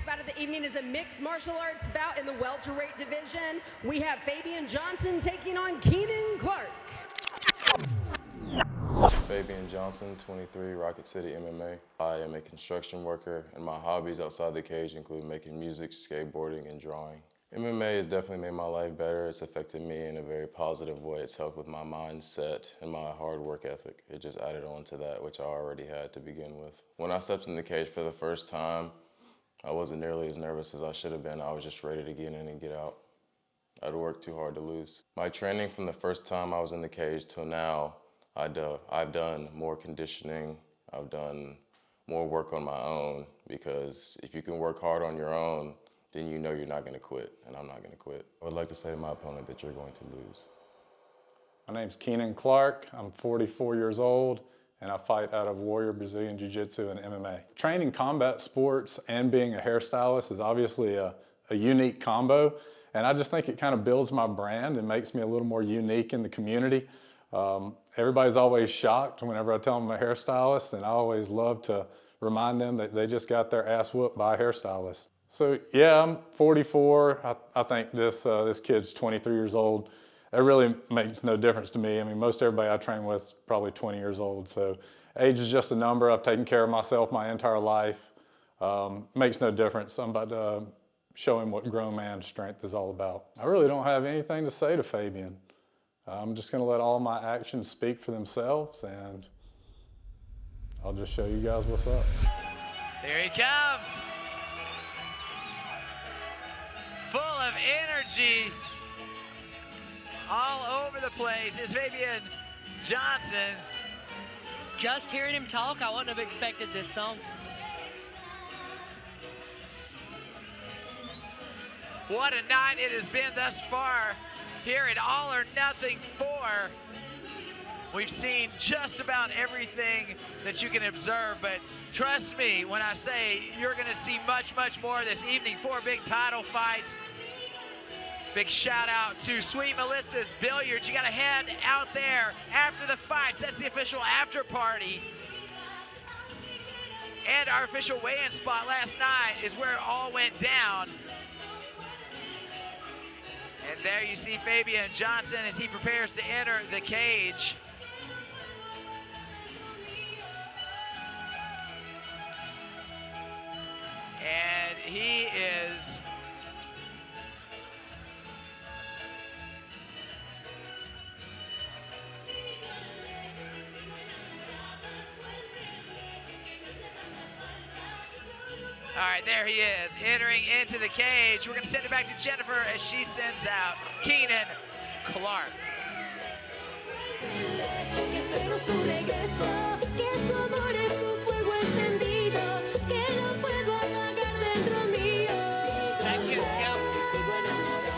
Next bout of the evening is a mixed martial arts bout in the welterweight division. We have Fabian Johnson taking on Keenan Clark. Fabian Johnson, 23, Rocket City MMA. I am a construction worker, and my hobbies outside the cage include making music, skateboarding, and drawing. MMA has definitely made my life better. It's affected me in a very positive way. It's helped with my mindset and my hard work ethic. It just added on to that, which I already had to begin with. When I stepped in the cage for the first time, I wasn't nearly as nervous as I should have been. I was just ready to get in and get out. I'd worked too hard to lose. My training from the first time I was in the cage till now, I've done more conditioning. I've done more work on my own, because if you can work hard on your own, then you know you're not going to quit, and I'm not going to quit. I would like to say to my opponent that you're going to lose. My name's Keenan Clark. I'm 44 years old, and I fight out of Warrior Brazilian Jiu-Jitsu and MMA. Training combat sports and being a hairstylist is obviously a unique combo, and I just think it kind of builds my brand and makes me a little more unique in the community. Everybody's always shocked whenever I tell them I'm a hairstylist, and I always love to remind them that they just got their ass whooped by a hairstylist. So yeah, I'm 44. I think this kid's 23 years old. That really makes no difference to me. I mean, most everybody I train with is probably 20 years old. So age is just a number. I've taken care of myself my entire life. Makes no difference. I'm about to show him what grown man strength is all about. I really don't have anything to say to Fabian. I'm just gonna let all my actions speak for themselves, and I'll just show you guys what's up. There he comes. Full of energy, all over the place is Fabian Johnson. Just hearing him talk, I wouldn't have expected this song. What a night it has been thus far here at All or Nothing 4. We've seen just about everything that you can observe, but trust me when I say you're gonna see much, much more this evening. 4 big title fights. Big shout out to Sweet Melissa's Billiards. You gotta head out there after the fights. That's the official after party. And our official weigh-in spot last night is where it all went down. And there you see Fabian Johnson as he prepares to enter the cage. And he is all right, there he is, entering into the cage. We're gonna send it back to Jennifer as she sends out Keenan Clark.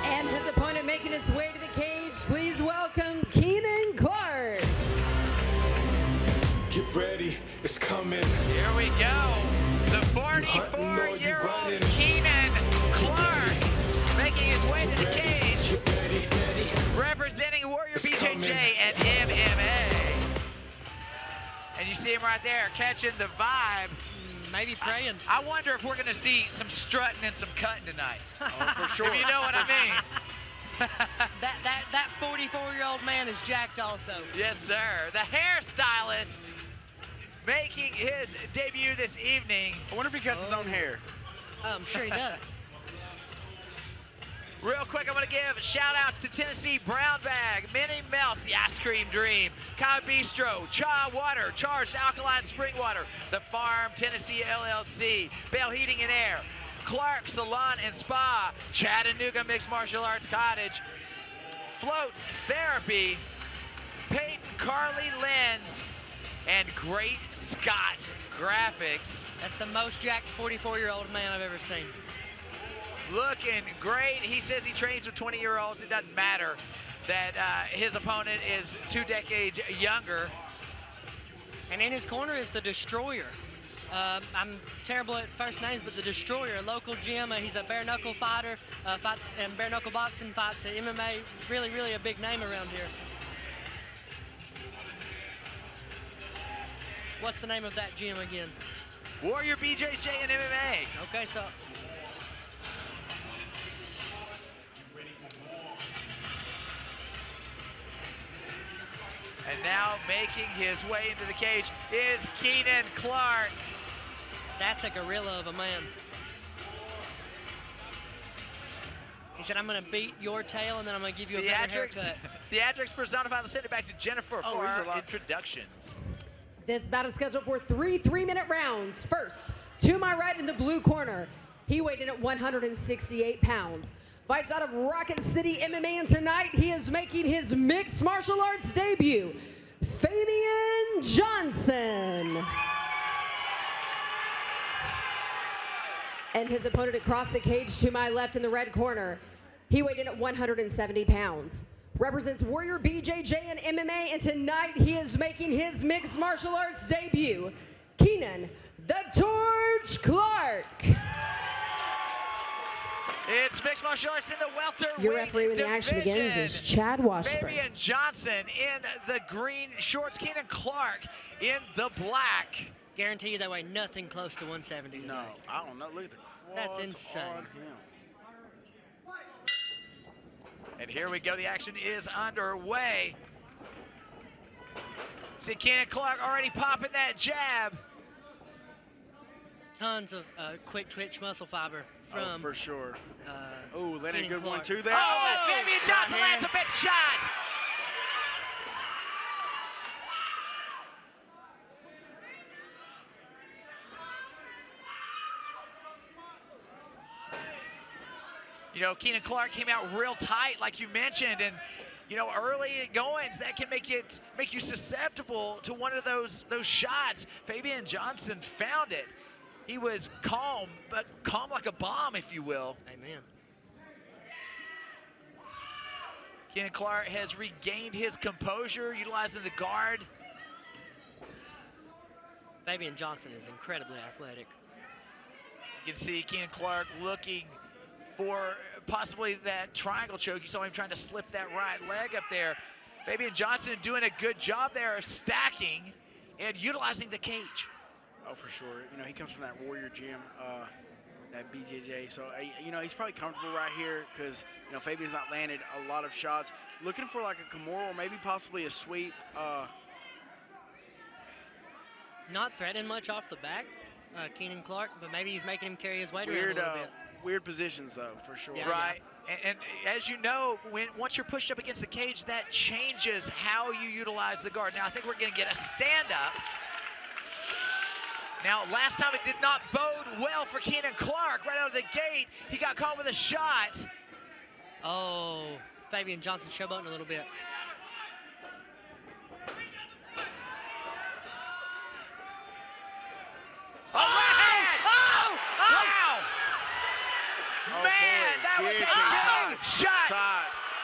And his opponent making his way to the cage, please welcome Keenan Clark. Get ready, it's coming. Here we go. The 44-year-old Keenan Clark making his way to the cage, representing Warrior BJJ and MMA. And you see him right there, catching the vibe. Maybe praying. I wonder if we're going to see some strutting and some cutting tonight. Oh, for sure. If you know what I mean. That 44-year-old man is jacked also. Yes, sir. The hairstylist making his debut this evening. I wonder if he cuts his own hair. I'm sure he does. Real quick, I'm going to give shout-outs to Tennessee Brown Bag, Minnie Melts, the Ice Cream Dream, Cow Bistro, Cha Water, Charged Alkaline Spring Water, The Farm, Tennessee LLC, Bell Heating and Air, Clark Salon and Spa, Chattanooga Mixed Martial Arts Cottage, Float Therapy, Peyton Carli Lens, and Great Scott Graphics. That's the most jacked 44-year-old man I've ever seen. Looking great. He says he trains with 20-year-olds. It doesn't matter that his opponent is 2 decades younger. And in his corner is the Destroyer. I'm terrible at first names, but the Destroyer, a local gym. He's a bare knuckle fighter, fights and bare knuckle boxing, fights at MMA. Really, really a big name around here. What's the name of that gym again? Warrior BJJ and MMA. Okay, so And now making his way into the cage is Keenan Clark. That's a gorilla of a man. He said, I'm going to beat your tail, and then I'm going to give you a better haircut. Theatrics personified. Let's send it back to Jennifer for our introductions. This bout is scheduled for 3 3-minute rounds. First, to my right in the blue corner, he weighed in at 168 pounds. Fights out of Rocket City MMA, and tonight he is making his mixed martial arts debut, Fabion Johnson. And his opponent across the cage to my left in the red corner, he weighed in at 170 pounds. Represents Warrior BJJ and MMA, and tonight he is making his mixed martial arts debut, Keenan "The Torch" Clark. It's mixed martial arts in the welterweight Your referee when the action begins is Chad Washburn. Fabion Johnson in the green shorts, Keenan Clark in the black. Guarantee you that weigh nothing close to 170 tonight. No, I don't know. Look at the That's quads insane. on him. And here we go, the action is underway. See Keenan Clark already popping that jab. Tons of quick twitch muscle fiber from for sure. Oh, landed a Keenan good one Clark. too there. Oh, Fabion Johnson right lands a big shot. You know, Keenan Clark came out real tight, like you mentioned, and you know, early goings that can make you susceptible to one of those shots. Fabion Johnson found it. He was calm, but calm like a bomb, if you will. Amen. Keenan Clark has regained his composure, utilizing the guard. Fabion Johnson is incredibly athletic. You can see Keenan Clark looking for possibly that triangle choke. You saw him trying to slip that right leg up there. Fabion Johnson doing a good job there of stacking and utilizing the cage. Oh, for sure. You know, he comes from that Warrior gym, that BJJ. So, you know, he's probably comfortable right here because, you know, Fabion's not landed a lot of shots. Looking for like a Kimura or maybe possibly a sweep. Not threatening much off the back, Keenan Clark, but maybe he's making him carry his weight around a little bit. Weird positions, though, for sure. Yeah. Right. And as you know, once you're pushed up against the cage, that changes how you utilize the guard. Now, I think we're going to get a stand-up. Now, last time it did not bode well for Keenan Clark. Right out of the gate, he got caught with a shot. Oh, Fabion Johnson showboating a little bit. Oh, right hand! Oh! Wow! Oh, Man, boy. that was a Guillotine. big shot.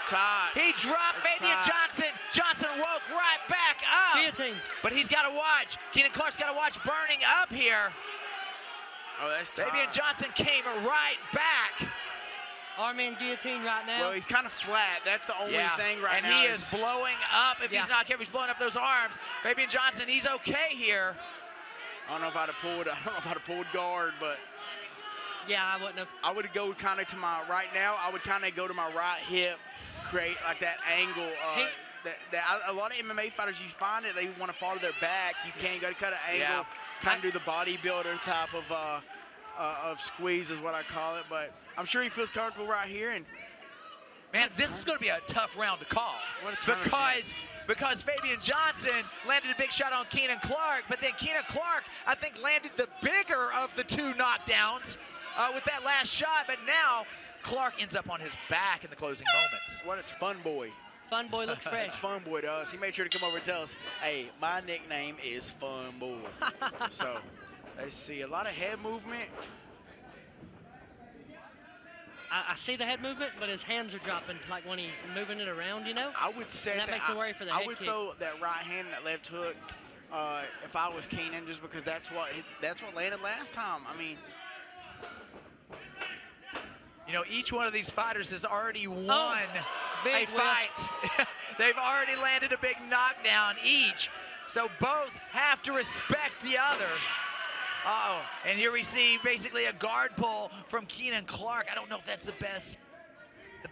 Tied. He dropped That's Fabion tied. Johnson. Johnson woke right back up. Guillotine. But he's got to watch. Keenan Clark's got to watch burning up here. Oh, that's tied. Fabion Johnson came right back. Arm-in guillotine right now. Well, he's kind of flat. That's the only thing right and now. he is blowing up. If he's not careful, he's blowing up those arms. Fabion Johnson, he's okay here. I don't know if I'd have pulled guard, but Yeah, I wouldn't have. I would go kind of to my right now. I would kind of go to my right hip, create like that angle. A lot of MMA fighters, you find it, they want to fall to their back. You can't go to cut an angle, kind of do the bodybuilder type of squeeze is what I call it. But I'm sure he feels comfortable right here. And Man, this is going to be a tough round to call What a turn. because Fabion Johnson landed a big shot on Keenan Clark, but then Keenan Clark, I think, landed the bigger of the two knockdowns with that last shot, but now Clark ends up on his back in the closing moments. what a fun boy. Fun boy looks fresh. It's Fun Boy to us. He made sure to come over and tell us, hey, my nickname is Fun Boy. So, let's see, a lot of head movement. I see the head movement, but his hands are dropping like when he's moving it around, you know? I would say And that makes me worry for the I head would kick. throw that right hand and that left hook if I was Keenan, just because that's what landed last time. I mean, You know, each one of these fighters has already won a big fight. They've already landed a big knockdown each, so both have to respect the other. Uh-oh, and here we see basically a guard pull from Keenan Clark. I don't know if that's the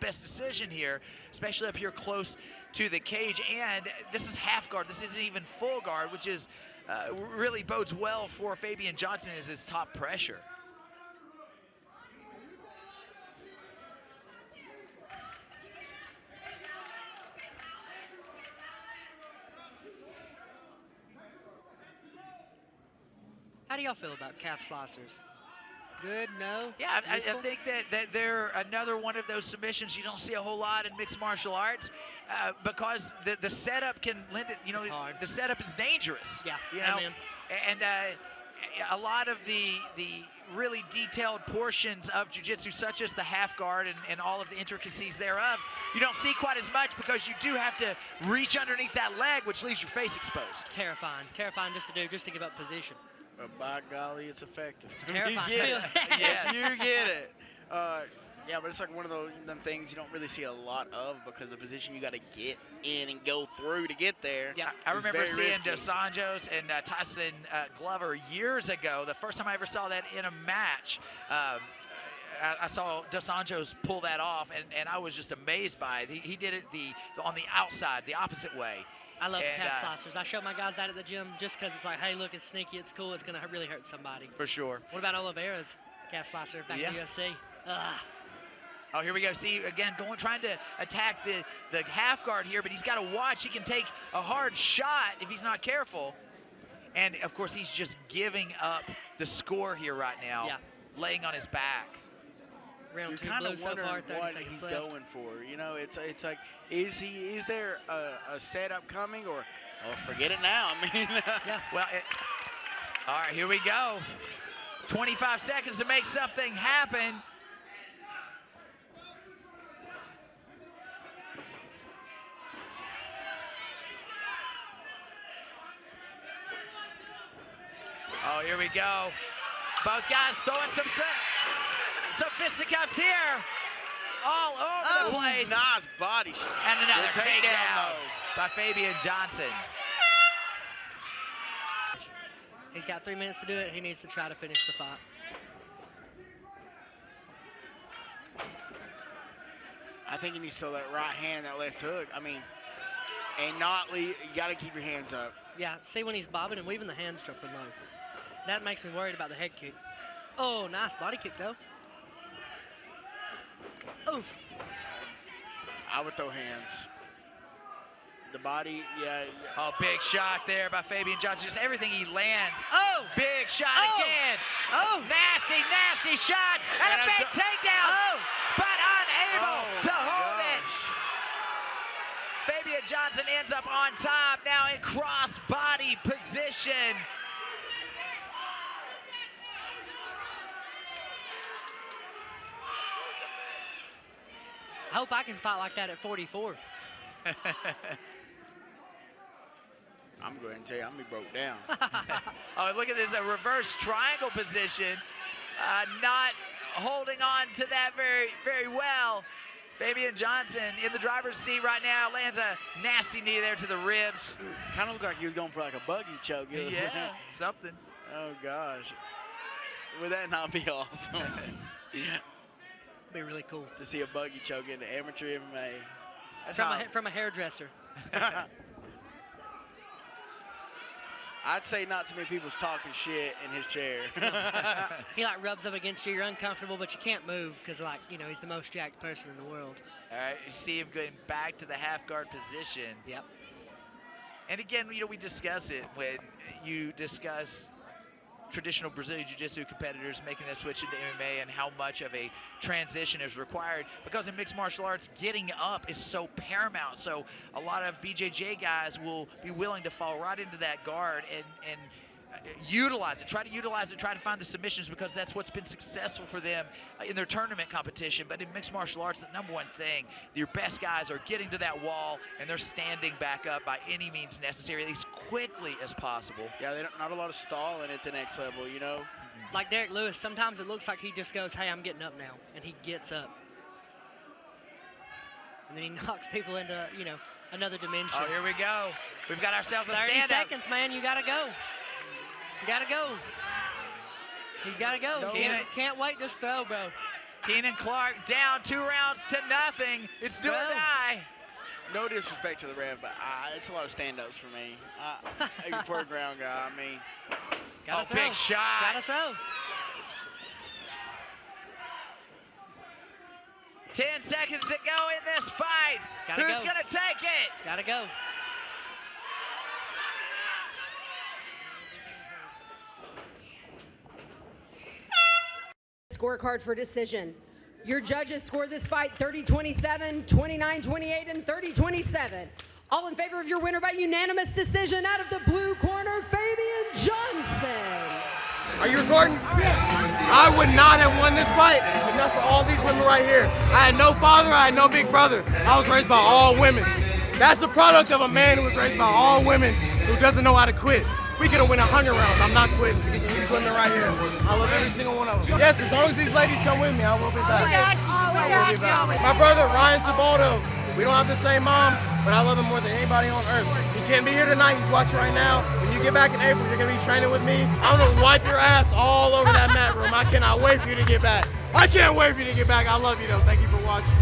best decision here, especially up here close to the cage. And this is half guard. This isn't even full guard, which is really bodes well for Fabion Johnson as his top pressure. How do y'all feel about calf slicers? Good, no? Yeah, I think that they're another one of those submissions you don't see a whole lot in mixed martial arts because the setup can lend it, you know, the setup is dangerous. Yeah, you know, amen. And a lot of the really detailed portions of jiu-jitsu, such as the half guard and all of the intricacies thereof, you don't see quite as much because you do have to reach underneath that leg, which leaves your face exposed. Terrifying just to give up position. But by golly, it's effective. Terrifying. You get it. Yeah, you get it. Yeah, but it's like one of them things you don't really see a lot of because the position you got to get in and go through to get there. Yeah, I remember seeing risky. Dos Anjos and Tyson Glover years ago. The first time I ever saw that in a match, I saw Dos Anjos pull that off, and I was just amazed by it. He did it on the outside, the opposite way. I love calf slicers. I show my guys that at the gym just because it's like, hey, look, it's sneaky, it's cool, it's going to really hurt somebody. For sure. What about Oliveira's calf slicer back in the UFC? Oh, here we go. See, again, trying to attack the half guard here, but he's got to watch. He can take a hard shot if he's not careful. And, of course, he's just giving up the score here right now, laying on his back. Round You're two kind blue of so wondering far, 30 what seconds he's left. going for. You know, it's like, is there a setup coming, or forget it now? I mean, Well, all right, here we go. 25 seconds to make something happen. Oh, here we go. Both guys throwing some fisticuffs here. All over the place. Nice body shot. And another Good takedown, takedown though. by Fabion Johnson. He's got 3 minutes to do it. He needs to try to finish the fight. I think he needs to throw that right hand and that left hook. I mean, and not leave. You got to keep your hands up. Yeah, see when he's bobbing and weaving, the hands dropping low. That makes me worried about the head kick. Oh, nice body kick, though. Oof. I would throw hands. The body, yeah. Oh, big shot there by Fabion Johnson. Just everything he lands. Oh! Big shot again. Oh! Nasty, nasty shots. And a big takedown. Oh! But unable to hold it. Fabion Johnson ends up on top now in cross-body position. I hope I can fight like that at 44. I'm going to tell you, I'm going to be broke down. Oh, look at this, a reverse triangle position. Not holding on to that very, very well. Fabion Johnson in the driver's seat right now, lands a nasty knee there to the ribs. Kind of looked like he was going for like a buggy choke. It was Yeah, something. Oh, gosh. Would that not be awesome? Be really cool. To see a buggy choke in the amateur MMA. That's From a hairdresser. I'd say not too many people's talking shit in his chair. He like rubs up against you, you're uncomfortable, but you can't move because like, you know, he's the most jacked person in the world. All right, you see him going back to the half guard position. Yep. And again, you know, we discuss it when you discuss traditional Brazilian Jiu-Jitsu competitors making that switch into MMA and how much of a transition is required, because in mixed martial arts, getting up is so paramount. So a lot of BJJ guys will be willing to fall right into that guard and utilize it, try to find the submissions, because that's what's been successful for them in their tournament competition. But in mixed martial arts, the number one thing, your best guys are getting to that wall and they're standing back up by any means necessary, at least quickly as possible. Yeah, not a lot of stalling at the next level, you know? Like Derek Lewis, sometimes it looks like he just goes, hey, I'm getting up now, and he gets up. And then he knocks people into, you know, another dimension. Oh, here we go. We've got ourselves a 30 stand-up. seconds, man, you gotta go. You gotta go. He's gotta go. Keenan. Can't wait, just throw, bro. Keenan Clark down 2 rounds to nothing. It's do or die. No disrespect to the ref, but it's a lot of stand-ups for me. For a ground guy, I mean. Gotta throw. Big shot. Gotta throw. 10 seconds to go in this fight. Gotta Who's go. gonna take it? Gotta go. Scorecard for decision. Your judges scored this fight 30-27, 29-28, and 30-27. All in favor of your winner by unanimous decision out of the blue corner, Fabion Johnson. Are you recording? I would not have won this fight if not for all these women right here. I had no father, I had no big brother. I was raised by all women. That's the product of a man who was raised by all women who doesn't know how to quit. We could have won 100 rounds. I'm not quitting. These women right here. I love every single one of them. Yes, as long as these ladies come with me, I will be back. I will be back. My brother, Ryan Tabaldo. We don't have the same mom, but I love him more than anybody on earth. He can't be here tonight. He's watching right now. When you get back in April, you're going to be training with me. I'm going to wipe your ass all over that mat room. I cannot wait for you to get back. I can't wait for you to get back. I love you, though. Thank you for watching.